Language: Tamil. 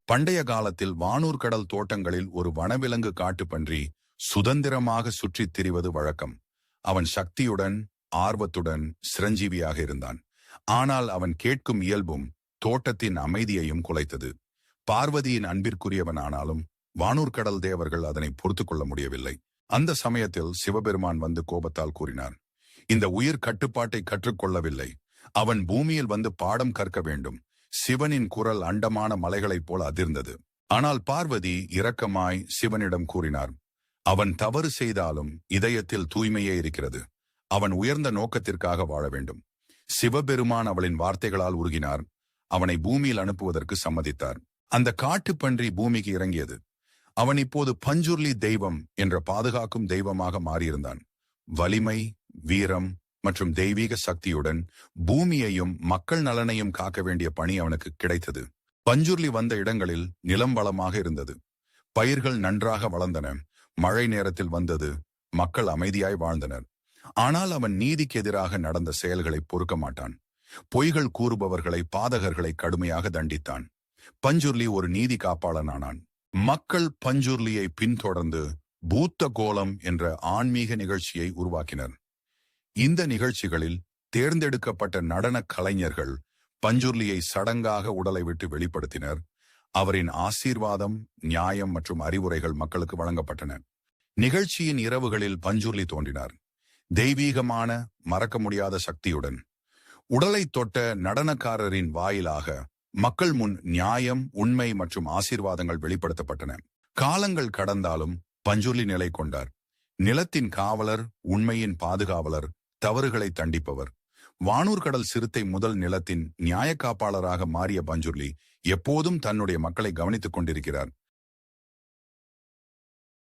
பண்டைய காலத்தில் வானூர் கடல் தோட்டங்களில் ஒரு வனவிலங்கு காட்டுப்பன்றி சுதந்திரமாக சுற்றித் திரிவது வழக்கம். அவன் சக்தியுடன், ஆர்வத்துடன் சிரஞ்சீவியாக இருந்தான். ஆனால் அவன் கேட்கும் இயல்பும் தோட்டத்தின் அமைதியையும் குலைத்தது. பார்வதியின் அன்பிற்குரியவன் ஆனாலும் வானூர் கடல் தேவர்கள் அதனை பொறுத்து கொள்ள முடியவில்லை. அந்த சமயத்தில் சிவபெருமான் வந்து கோபத்தால் கூறினார், இந்த உயிர் கட்டுப்பாட்டை கற்றுக்கொள்ளவில்லை. அவன் பூமியில் வந்து பாடம் கற்க வேண்டும். சிவனின் குரல் அண்டமான மலைகளைப் போல அதிர்ந்தது. ஆனால் பார்வதி இரக்கமாய் சிவனிடம் கூறினார், அவன் தவறு செய்தாலும் இதயத்தில் தூய்மையே இருக்கிறது. அவன் உயர்ந்த நோக்கத்திற்காக வாழ வேண்டும். சிவபெருமான் அவளின் வார்த்தைகளால் உருகினார். அவனை பூமியில் அனுப்புவதற்கு சம்மதித்தார். அந்த காட்டுப்பன்றி பூமிக்கு இறங்கியது. அவன் இப்போது பஞ்சுர்லி தெய்வம் என்ற பாதுகாக்கும் தெய்வமாக மாறியிருந்தான். வலிமை, வீரம் மற்றும் தெய்வீக சக்தியுடன் பூமியையும் மக்கள் நலனையும் காக்க வேண்டிய பணி அவனுக்கு கிடைத்தது. பஞ்சுர்லி வந்த இடங்களில் நிலம் வளமாக இருந்தது. பயிர்கள் நன்றாக வளர்ந்தன. மழை நேரத்தில் வந்தது. மக்கள் அமைதியாய் வாழ்ந்தனர். ஆனால் அவன் நீதிக்கு எதிராக நடந்த செயல்களை பொறுக்க மாட்டான். பொய்கள் கூறுபவர்களை, பாதகர்களை கடுமையாக தண்டித்தான். பஞ்சுர்லி ஒரு நீதி காப்பாளனானான். மக்கள் பஞ்சுர்லியை பின்தொடர்ந்து பூத்த கோலம் என்ற ஆன்மீக நிகழ்ச்சியை உருவாக்கினர். இந்த நிகழ்ச்சிகளில் தேர்ந்தெடுக்கப்பட்ட நடன கலைஞர்கள் பஞ்சுர்லியை சடங்காக உடலை விட்டு வெளிப்படுத்தினர். அவரின் ஆசீர்வாதம், நியாயம் மற்றும் அறிவுரைகள் மக்களுக்கு வழங்கப்பட்டன. நிகழ்ச்சியின் இரவுகளில் பஞ்சுர்லி தோன்றினார். தெய்வீகமான, மறக்க முடியாத சக்தியுடன். உடலை தொட்ட நடனக்காரரின் வாயிலாக மக்கள் முன் நியாயம், உண்மை மற்றும் ஆசீர்வாதங்கள் வெளிப்படுத்தப்பட்டன. காலங்கள் கடந்தாலும் பஞ்சுர்லி நிலை கொண்டார். நிலத்தின் காவலர், உண்மையின் பாதுகாவலர், தவறுகளை தண்டிப்பவர். வானூர் கடல் சிறுத்தை முதல் நிலத்தின் நியாய காப்பாளராக மாறிய பஞ்சுர்லி எப்போதும் தன்னுடைய மக்களை கவனித்துக் கொண்டிருக்கிறார்.